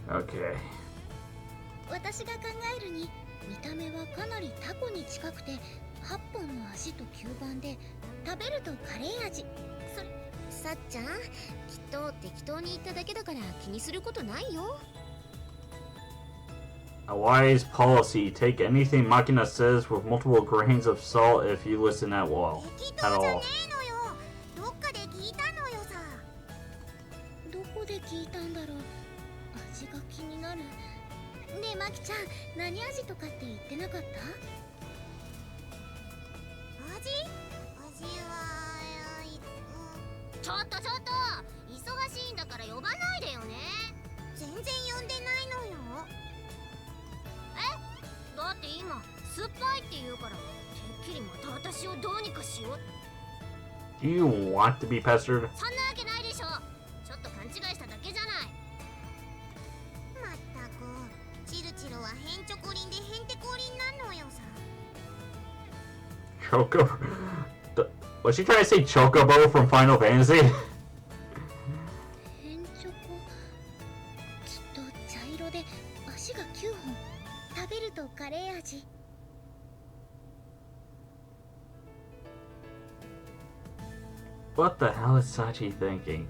Okay. 私が考えるに見た目はかなりタコに近くて8本の足と吸盤で食べるとカレー味。それさっちゃん、きっと適当に言っただけだから気にすることないよ。 A wise policy. Take anything Machina says with multiple grains of salt if you listen at all. 適 At 当じゃ all. ねえのよ。どっかで聞いたのよさ。どこで聞いたんだろう。味が気になる。ねえマキちゃん、何味とかって言ってなかった？味はちょっと忙しいんだから呼ばないでよね。全然呼んでないのよ。だって今酸っぱいって言うからてっきりまた私をどうにかしよう。 Do you want to be pestered? そんなわけないでしょ。ちょっと勘違いしただけじゃない。まったくチルチルはヘンチョコリンでヘンテコリンなのよさ。 Choco. Was she trying to say Chocobo from Final Fantasy? 変チョコ、きっと茶色で足が9本。食べるとカレー味。What the hell is Sachi thinking?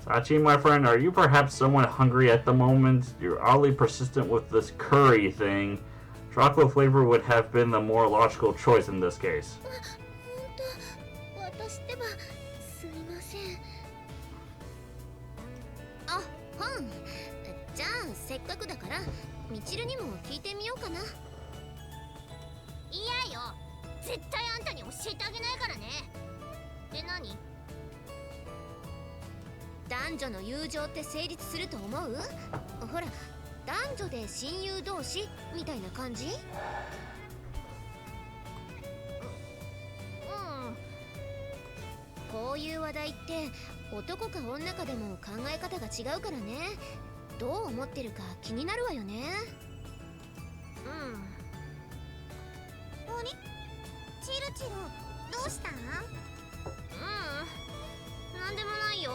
Sachi, my friend, are you perhaps somewhat hungry at the moment? You're oddly persistent with this curry thing. Chocolate flavor would have been the more logical choice in this case. 本当、私ってばすいません。あ、うん。じゃあせっかくだからみちるにも聞いてみようかな。いやよ、絶対あんたに教えてあげないからね。で何？男女の友情って成立すると思う？ほら、男女で親友同士みたいな感じ？こういう話題って男か女かでも考え方が違うからね。どう思ってるか気になるわよね。あれチルチルどうしたん？なんでもないよ。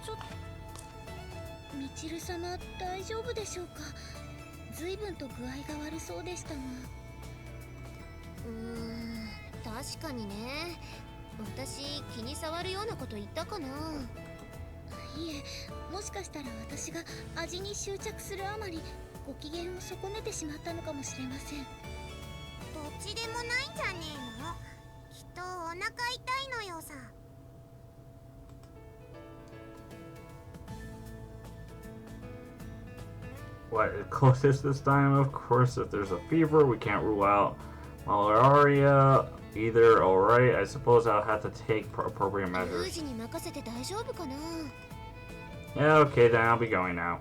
ちょっとみちる様大丈夫でしょうか？随分と具合が悪そうでしたが。確かにね。私気に障るようなこと言ったかな。いえ、もしかしたら私が味に執着するあまりご機嫌を損ねてしまったのかもしれません。どっちでもないんじゃねえの？きっとお腹痛いのよさ。What, closest this time? Of course, if there's a fever, we can't rule out malaria either. Alright, I suppose I'll have to take appropriate ル measures. ージに任せて大丈夫かな。 Yeah, okay, then I'll be going now.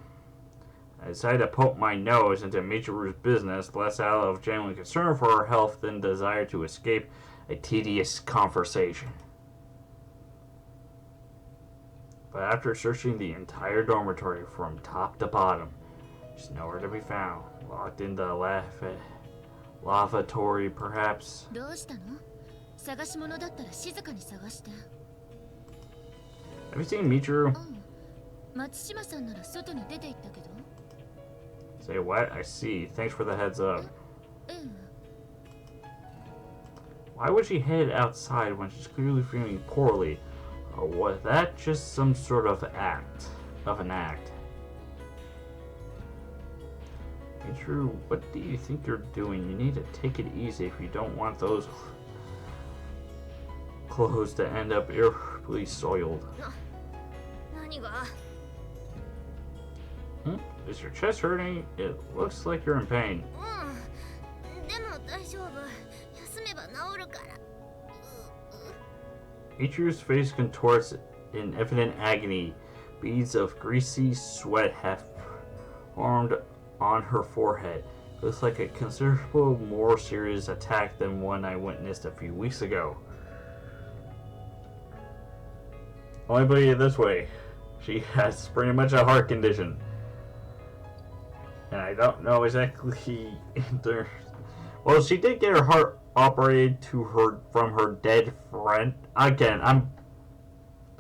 I decided to poke my nose into Michiru's business, less out of genuine concern for her health than desire to escape a tedious conversation. But after searching the entire dormitory from top to bottom, she's nowhere to be found. Locked in the lavatory, perhaps. どうしたの？探し物だったら静かに探して。Have you seen Michiru? 松島さんなら外に出て行ったけど。Say what? I see. Thanks for the heads up. Why would she head outside when she's clearly feeling poorly? Or was that just some sort of act? Michiru, what do you think you're doing? You need to take it easy if you don't want those clothes to end up irreparably soiled. 何が？ Is your chest hurting? It looks like you're in pain. でも大丈夫。休めば治るから。Michiru's face contorts in evident agony. Beads of greasy sweat have formed on her forehead. Looks like a considerable more serious attack than one I witnessed a few weeks ago. Only put it this way. She has pretty much a heart condition. And I don't know exactly... Well, she did get her heart operated from her dead friend. Again,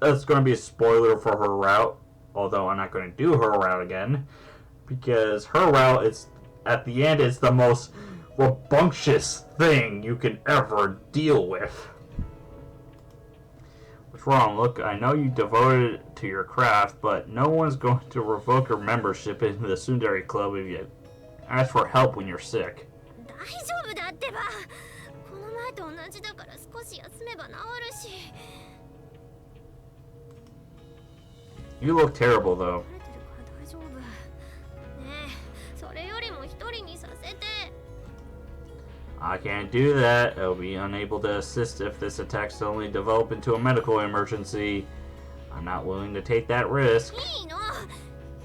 that's going to be a spoiler for her route although I'm not going to do her route again, because her route is, at the end, is the most rambunctious thing you can ever deal with. What's wrong? Look, I know you devoted to your craft, but no one's going to revoke your membership in the Tsundere Club if you ask for help when you're sick. 大丈夫だってば。この前と同じだから少し休めば治るし。 You look terrible, though. 慣れてるから大丈夫。ねえ、それよりも一人にさせて。 I can't do that. I'll be unable to assist if this attack suddenly develop into a medical emergency. I'm not willing to take that risk. いいの。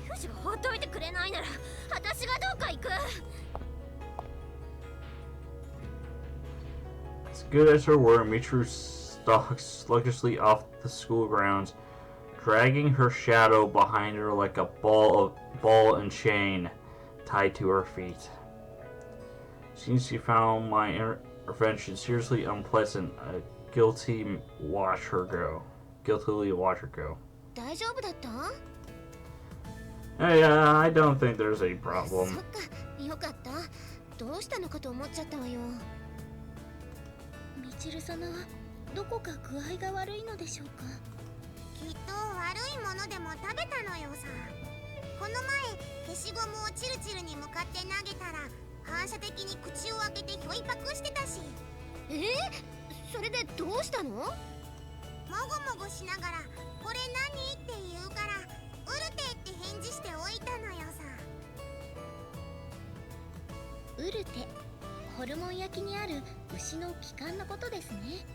ユージが放っておいてくれないなら、私がどうか行く。 As good as her word, Mitru stalks sluggishly off the school grounds, dragging her shadow behind her like a ball and chain tied to her feet. Since she found my intervention seriously unpleasant, I guiltily watch her go. 大丈夫だった？ Hey, I don't think there's any problem. そっか、よかった。どうしたのかと思っちゃったわよ。みちる様はどこか具合が悪いのでしょうか。きっと悪いものでも食べたのよさ。この前消しゴムをチルチルに向かって投げたら反射的に口を開けてひょいパクしてたし。それでどうしたの？もごもごしながら「これ何?」って言うから「ウルテ」って返事しておいたのよさ。ウルテ、ホルモン焼きにある牛の気管のことですね。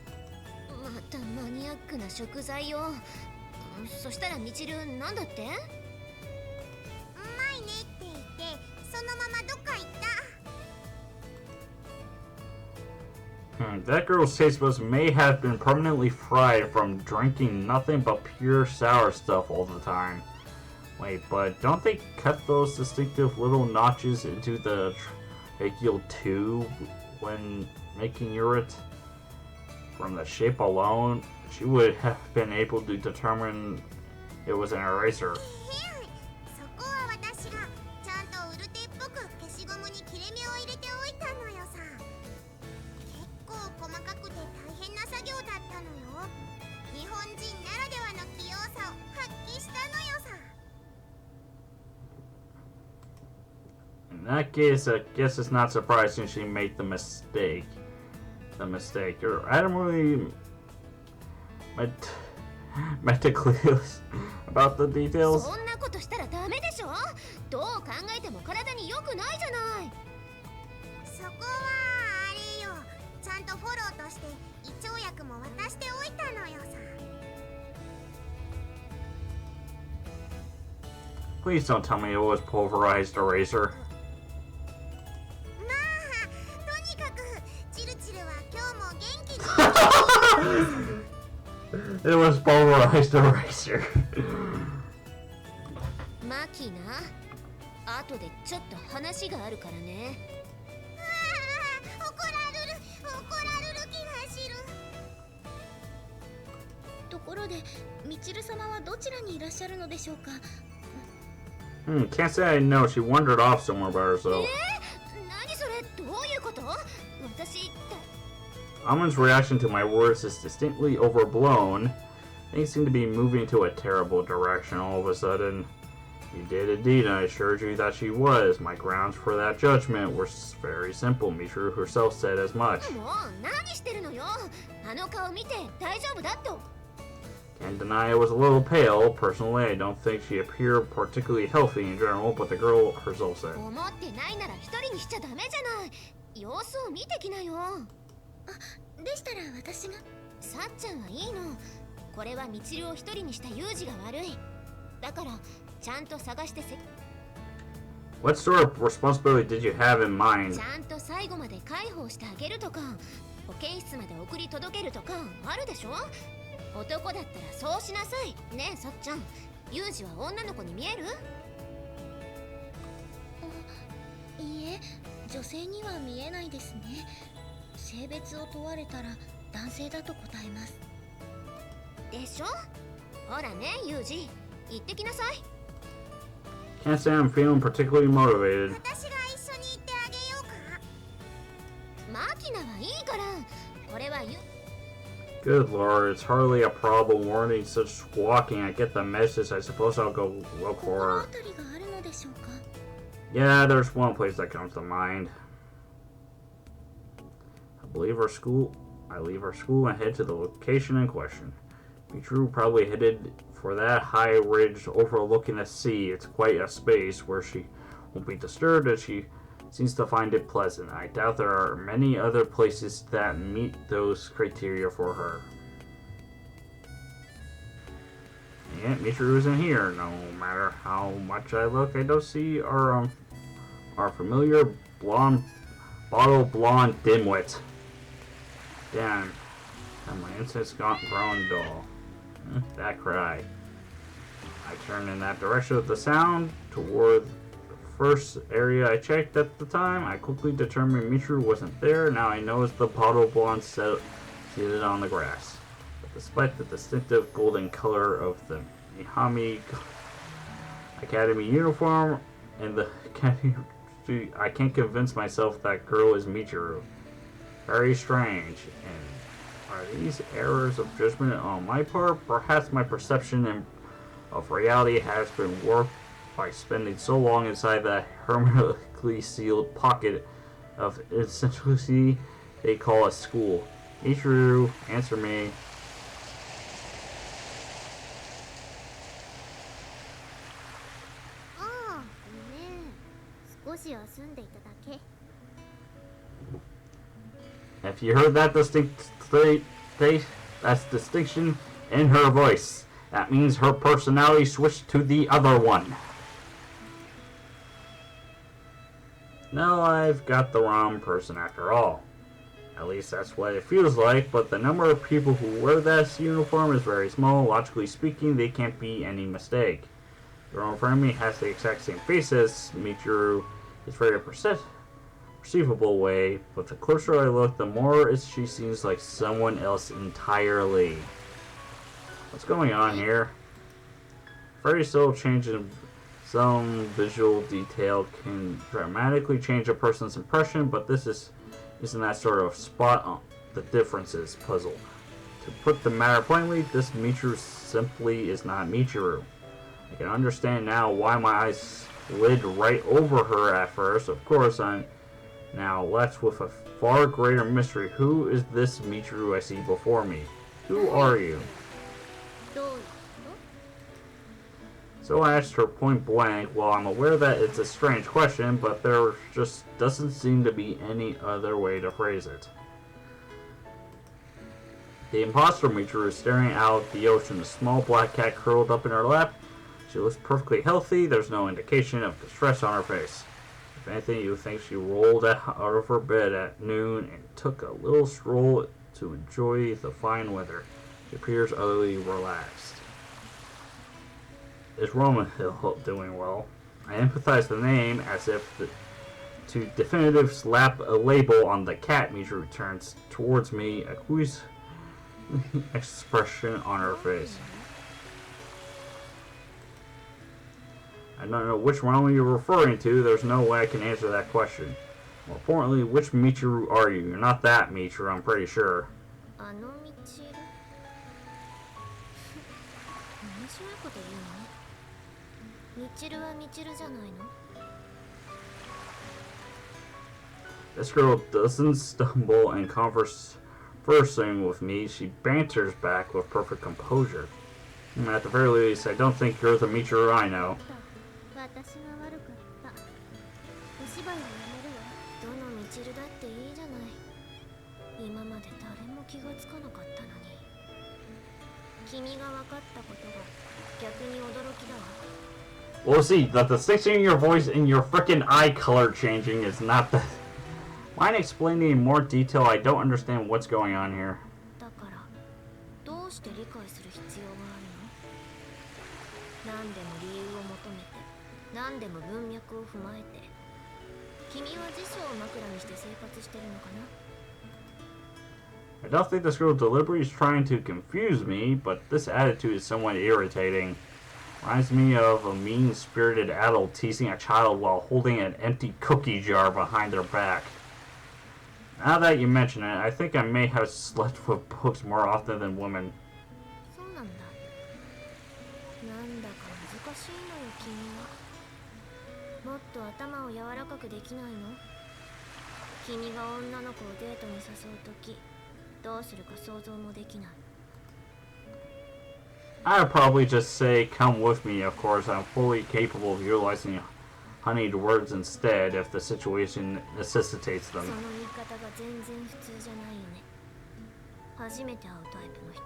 またマニアックな食材よ。そしたらみちるなんだって？うまいねって言ってそのままどっか行った。 That girl's taste buds may have been permanently fried from drinking nothing but pure sour stuff all the time. Wait, but don't they cut those distinctive little notches into the tracheal tube when making urate? From the shape alone, she would have been able to determine it was an eraser. そこは私がちゃんとウルテっぽく消しゴムに切れ目を入れておいたのよさ。結構細かくて大変な作業だったのよ。日本人ならではの器用さを発揮したのよさ。 In that case, I guess it's not surprising she made the mistake. You're adamantly meticulous about the details. そんなことしたらダメでしょ。どう考えても体に良くないじゃない。そこはあれよ。ちゃんとフォローとして胃腸薬も渡しておいたのよさ。 Please don't tell me it was pulverized eraser. まあとにかくチルチルは今日も元気に。 It was pulverized eraser. マキな、後でちょっと話があるからね。怒られる気がする。ところで、みちる様はどちらにいらっしゃるのでしょうか。Can't say I know. She wandered off somewhere by herself. 何それ、どういうこと？私 Amon's reaction to my words is distinctly overblown. Things seem to be moving to a terrible direction all of a sudden. You did indeed, and I assured you that she was. My grounds for that judgment were very simple. Mitru herself said as much. もう何してるのよ。あの顔見て大丈夫だと。 Can't deny it was a little pale. Personally, I don't think she appeared particularly healthy in general, but the girl herself said. 思ってないなら一人にしちゃダメじゃない。様子を見てきなよ。でしたら私が。さっちゃんはいいの。これはみちるを一人にしたユージが悪い。だからちゃんと探してWhat sort of responsibility did you have in mind? ちゃんと最後まで介抱してあげるとか、保健室まで送り届けるとかあるでしょ。男だったらそうしなさい。ねえさっちゃん、ユージは女の子に見える？いいえ、女性には見えないですね。性別を問われたら男性だと答えます。でしょ。ほらねユージ、行ってきなさい。Can't say I'm feeling particularly motivated. 私が一緒に行ってあげようか。マキナはいいから。これはGood lord, it's hardly a problem warning such walking. I get the message. I suppose I'll go look 心 for her. 当たりがあるのでしょうか。 Yeah, there's one place that comes to mind. I leave our school and head to the location in question. Michiru probably headed for that high ridge overlooking the sea. It's quite a space where she won't be disturbed, and she seems to find it pleasant. I doubt there are many other places that meet those criteria for her. Yeah, Michiru isn't here. No matter how much I look, I don't see our familiar bottle blonde dimwit. Damn, and my instincts got grown dull. That cry. I turned in that direction with the sound toward the first area I checked at the time. I quickly determined Michiru wasn't there. Now I noticed the bottle blonde seated on the grass. But despite the distinctive golden color of the Mihami Academy uniform and the Academy, I can't convince myself that girl is Michiru. Very strange. And are these errors of judgment on my part? Perhaps my perception of reality has been warped by spending so long inside that hermetically sealed pocket of essentially they call a school. Michiru, answer me. Oh, ごめん。少し休んでいただけ。 If you heard that that's distinction in her voice. That means her personality switched to the other one. No, I've got the wrong person after all. At least that's what it feels like, but the number of people who wear this uniform is very small. Logically speaking, they can't be any mistake. Your own friend has the exact same face as Michiru. It's very perceivable way, but the closer I look, the more she seems like someone else entirely. What's going on here? Very subtle change in some visual detail can dramatically change a person's impression, but this isn't that sort of spot on the differences puzzle. To put the matter plainly, this Michiru simply is not Michiru. I can understand now why my eyes slid right over her at first. Of course, I'm now left with a far greater mystery. Who is this Michiru I see before me? Who are you? So I asked her point blank. Well, I'm aware that it's a strange question, but there just doesn't seem to be any other way to phrase it. The imposter Michiru is staring out at the ocean, a small black cat curled up in her lap. She looks perfectly healthy. There's no indication of distress on her face. If anything, you would think she rolled out of her bed at noon and took a little stroll to enjoy the fine weather. She appears utterly relaxed. Is Roman Hill doing well? I emphasize the name as if to definitively slap a label on the cat. Michiru turns towards me, a quiz expression on her face. I don't know which Roman you're referring to. There's no way I can answer that question. More importantly, which Michiru are you? You're not that Michiru, I'm pretty sure. あのミチル面白いこと言うの？ミチルはミチルじゃないの？ This girl doesn't stumble and conversing with me. She banters back with perfect composure. At the very least, I don't think you're the Michiru I know. 私が悪かった。お芝居をやめるわ。どのミチルだっていいじゃない。今まで誰も気がつかなかったのに。君が分かったことが逆に驚きだわ。Well, see, the distinction in your voice and your frickin' eye color changing is not the... Mind explaining in more detail? I don't understand what's going on here. だからどうして理解する必要があるの？何でも理由を求めて、何でも文脈を踏まえて。君は辞書を枕にして生活してるのかな？ I don't think this girl deliberately is trying to confuse me, but this attitude is somewhat irritating. Reminds me of a mean-spirited adult teasing a child while holding an empty cookie jar behind their back. Now that you mention it, I think I may have slept with books more often than women. そうなんだ。なんだか難しいのよ君は。もっと頭を柔らかくできないの？君が女の子をデートに誘うとき、どうするか想像もできない。I'd probably just say, come with me, of course. I'm fully capable of utilizing honeyed words instead if the situation necessitates そ them. の言い方が全然普通じゃないよね。初めて会うタイプの人。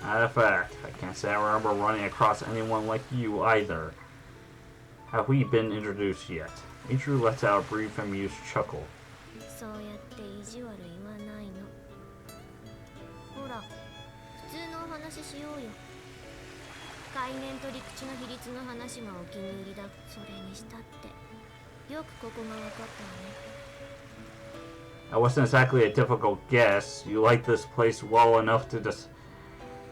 Matter of fact, I can't say I remember running across anyone like you either. Have we been introduced yet? Ichiru lets out a brief amused chuckle. そうやって意地悪言わないの。ほら、普通のお話しようよ。海面と陸地の比率の話がお気に入りだ。それにしたってよくここが分かったわね。That wasn't exactly a difficult guess. You like this place well enough to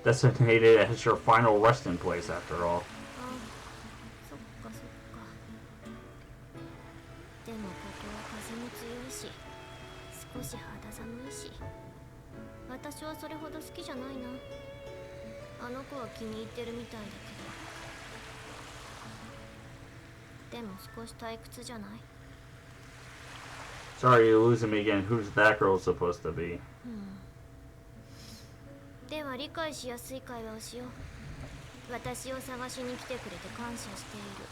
designate it as your final resting place, after all. あ、そっかそっか。でもここは風も強いし、少し肌寒いし、私はそれほど好きじゃないな。あの子は気に入ってるみたいだけど。でも少し退屈じゃない？ Sorry, you're losing me again. Who's that girl supposed to be? では理解しやすい会話をしよう。私を探しに来てくれて感謝している。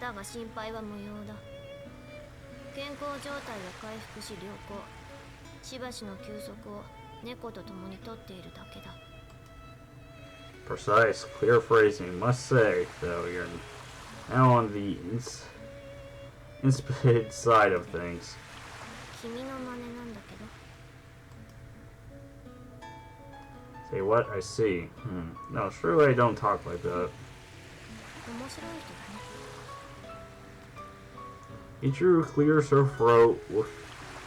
だが心配は無用だ。健康状態は回復し良好。しばしの休息を猫と共にとっているだけだ。Precise, clear phrasing. Must say, though, you're now on the insipid side of things. 君の真似なんだけど。Say what? I see. No, surely I don't talk like that. 面白い人だね。Ichiru clears her throat with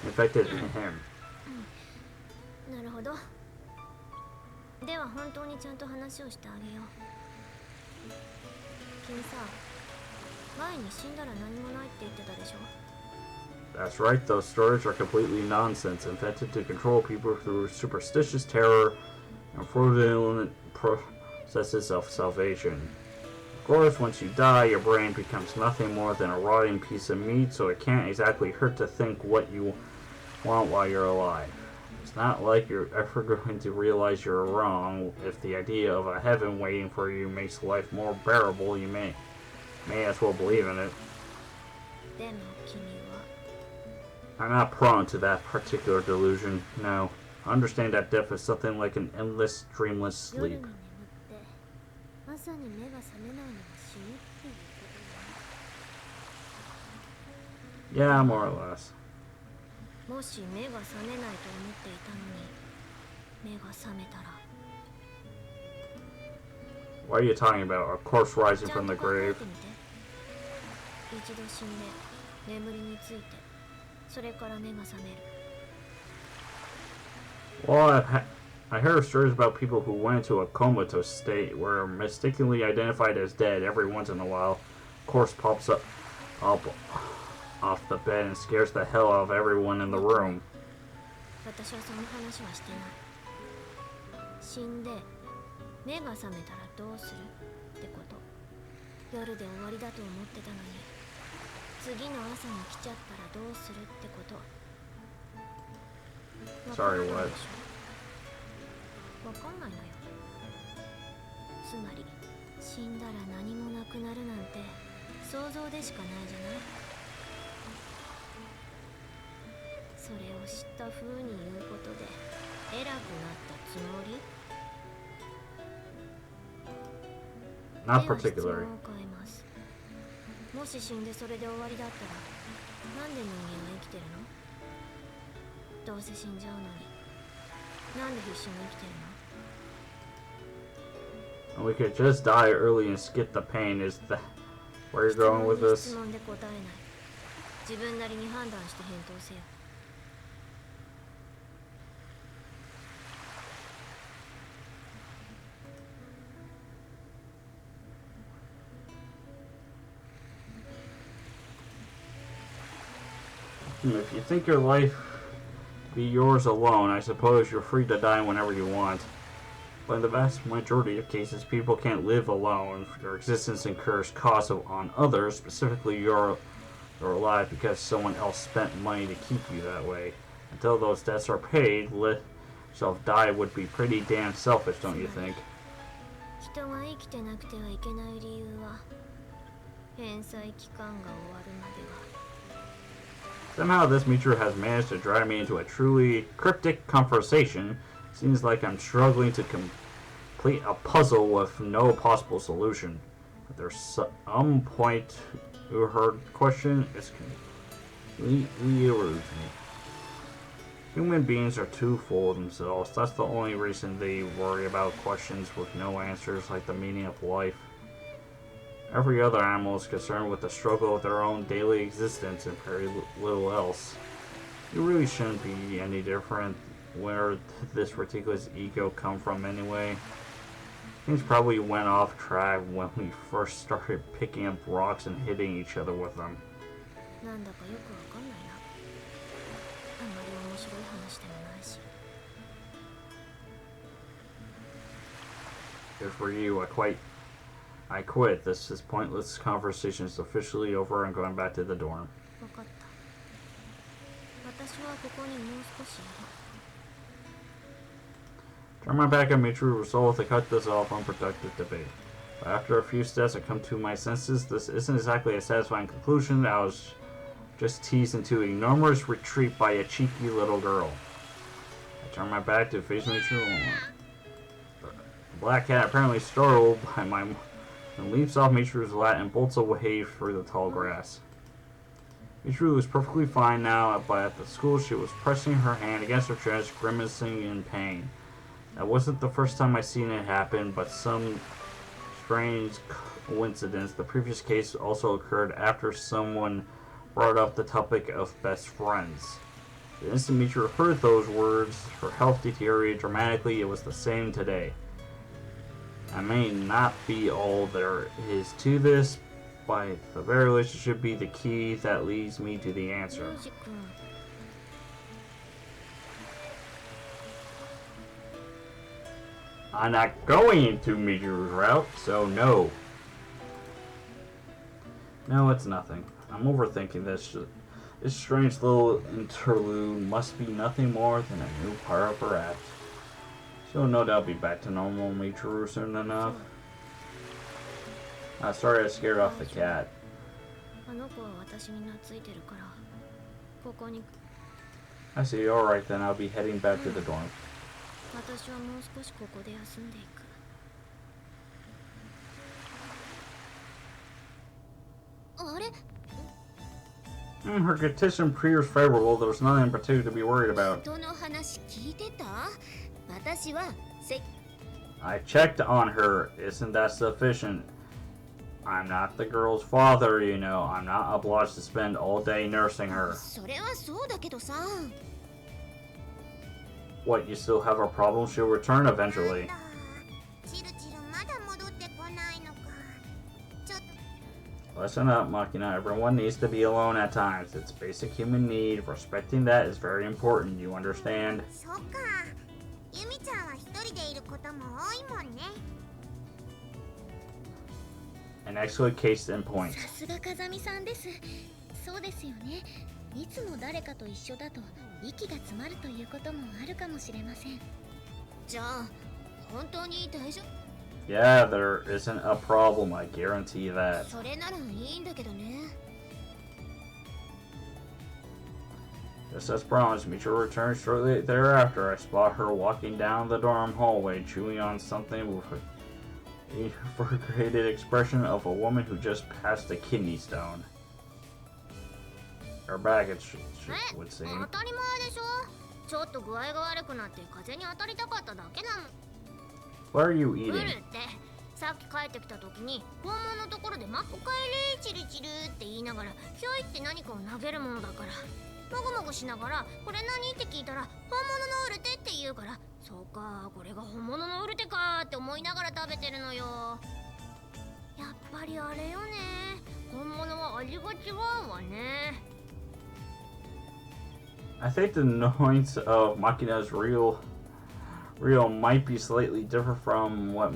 infected him. なるほど。では本当にちゃんと話をしてあげよう。君さ、前に死んだら何もないって言ってたでしょ。 That's right, those stories are completely nonsense, invented to control people through superstitious terror and fraudulent processes of salvation. Of course, once you die, your brain becomes nothing more than a rotting piece of meat, so it can't exactly hurt to think what you want while you're alive. It's not like you're ever going to realize you're wrong. If the idea of a heaven waiting for you makes life more bearable, you may as well believe in it. でも君は I'm not prone to that particular delusion, no. I understand that death is something like an endless, dreamless 夜に sleep. 眠って朝に目が覚めないのが死ぬっていうことよね。 Yeah, more or less. もし目が覚めないと思っていたのに目が覚めたら What are you talking about? A corpse rising ちゃ from ん the と考え grave? てみて。一度死んで眠りについてそれから目が覚める。 Well, I heard stories about people who went into a comatose state, were mistakenly identified as dead every once in a while. Corpse pops up off the bed and scares the hell out of everyone in the room. 私はその話はしてない。死んで目が覚めたらどうするってこと。夜で終わりだと思ってたのに次の朝に来ちゃったらどうするってこと。 Sorry, what? わかんないのよ。つまり死んだら何もなくなるなんて想像でしかないじゃない。それを知った風に言うことで偉くなったつもり。 Not では質問 particularly. を変えます。もし死んでそれで終わりだったらなんで人間は生きてるの？どうせ死んじゃうのになんで必死に生きてるの？ And we could just die early and skip the pain. Is that where you're going with 質 this? 問で答えない。自分なりに判断して返答せよ。 I If you think your life be yours alone, I suppose you're free to die whenever you want. But in the vast majority of cases, people can't live alone. Your existence incurs costs on others, specifically you're alive because someone else spent money to keep you that way. Until those debts are paid, let yourself die would be pretty damn selfish, don't you think? 人が生きてなくてはいけない理由は返済期間が終わるまでは Somehow this Mitra has managed to drive me into a truly cryptic conversation. Seems like I'm struggling to complete a puzzle with no possible solution. But there's some point to her question is completely eludes me. Human beings are too full of themselves. That's the only reason they worry about questions with no answers, like the meaning of life. Every other animal is concerned with the struggle of their own daily existence and very little else. You really shouldn't be any different. Where did this ridiculous ego come from anyway? Things probably went off track when we first started picking up rocks and hitting each other with them. なんだかよくわかんないな。あんまり面白い話でもないし。 Good for you. I quit. This pointless conversation is officially over. I'm going back to the dorm. わかった。私はここにもう少しいる。 Turn my back on Mitru, resolved to cut this off unproductive debate. But after a few steps, I come to my senses. This isn't exactly a satisfying conclusion. I was just teased into enormous retreat by a cheeky little girl. I turn my back to face Mitru. The black cat, apparently startled by my and leaps off Mitru's lap and bolts away through the tall grass. Mitru was perfectly fine now, but at the school she was pressing her hand against her chest, grimacing in pain. That wasn't the first time I'd seen it happen, but some strange coincidence. The previous case also occurred after someone brought up the topic of best friends. The instant Mitru heard those words, her health deteriorated dramatically. It was the same today. I may not be all there is to this, but the very least it should be the key that leads me to the answer. I'm not going into Mitru's route, so no. No, it's nothing. I'm overthinking this. This strange little interlude must be nothing more than a new part of her act. She'll no doubt be back to normal Mitru soon enough. Sorry I scared off the cat. I see, alright then, I'll be heading back to the dorm. Her condition appears favorable. There's nothing in particular to be worried about. I checked on her. Isn't that sufficient? I'm not the girl's father, you know. I'm not obliged to spend all day nursing her. What, you still have a problem? She'll return eventually. Listen up, Makina. Everyone needs to be alone at times. It's a basic human need. Respecting that is very important. You understand? An excellent case in point. さすが風見さんです。そうですよね。いつも誰かと一緒だと息が詰まるということもあるかもしれません。じゃあ、本当に大丈夫? Yeah, there isn't a problem, I guarantee that. それならいいんだけどね。Just as promised, Mitru returned shortly thereafter. I spot her walking down the dorm hallway, chewing on something with a frustrated expression of a woman who just passed a kidney stone. Her baggage, she would seem. 当たり前でしょ。ちょっと具合が悪くなって風に当たりたかっただけなの。What are you ブル eating? ってさっき帰ってきた時に校門のところで「おかえりチルチル」って言いながらひょいって何かを投げるものだからもぐもぐしながら「これ何?」って聞いたら「本物のウルテ」って言うから「そうかこれが本物のウルテか」って思いながら食べてるのよ。やっぱりあれよね、本物は味が違うわね。I think the annoyance of Makina's real might be slightly different from what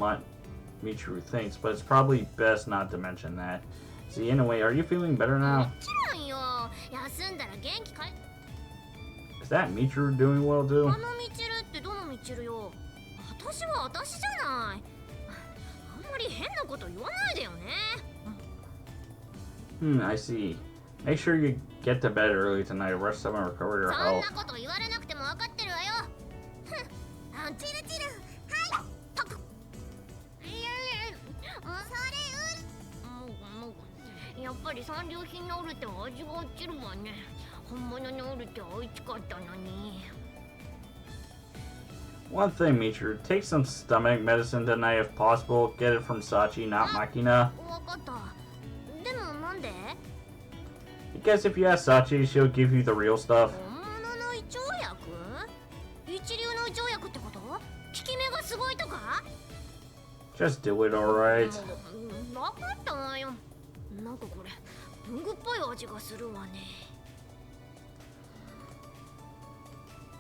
Michiru thinks, but it's probably best not to mention that. See, anyway, are you feeling better も now? ちろんよ。休んだら元気かい。 Is that Michiru doing well too? あのミチルってどのミチルよ。私は私じゃない。あんまり変なこと言わないでよね。I see. Make sure you get to bed early tonight. Rest up and recover your そん health. なこと言われなくても分かってるわよ。ふん。あんチルチル。はい。たく。いやいや。もうやっぱり三流品のオルテは味が落ちるわね。本物のオルテは美味しかったのに。 One thing, Michiru, take some stomach medicine tonight if possible. Get it from Sachi, not Makina. 分かった。でもなんで？ Because if you ask Sachi, she'll give you the real stuff. 本物の胃腸薬？一流の胃腸薬ってこと？効き目がすごいとか？ Just do it, alright? 分かったわよ。なんかこれ文具っぽい味がするわね。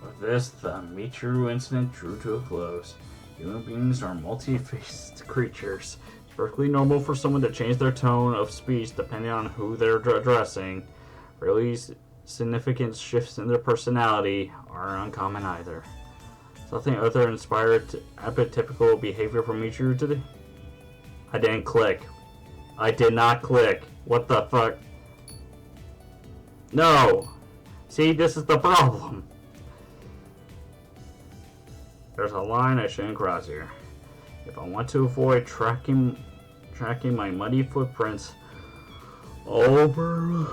With this, the Michiru incident drew to a close. Human beings are multi-faced creatures. It's perfectly normal for someone to change their tone of speech depending on who they're addressing. Really significant shifts in their personality are uncommon either. Something other inspired atypical behavior from Michiru today? I didn't click. I did not click. What the fuck? No! See, this is the problem. There's a line I shouldn't cross here. If I want to avoid tracking my muddy footprints all over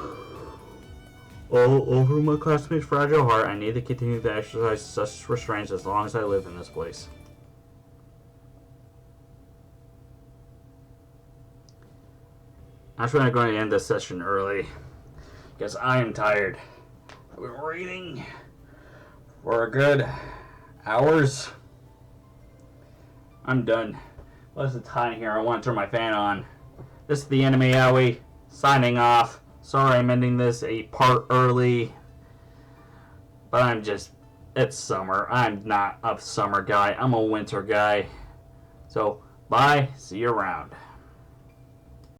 my classmate's fragile heart, I need to continue to exercise such restraints as long as I live in this place. I'm actually going to end this session early because I am tired. I've been reading for a good hours. I'm done. What's the time here? I want to turn my fan on. This is the Anime Owie signing off. Sorry I'm ending this a part early, but it's summer. I'm not a summer guy. I'm a winter guy. So, bye. See you around.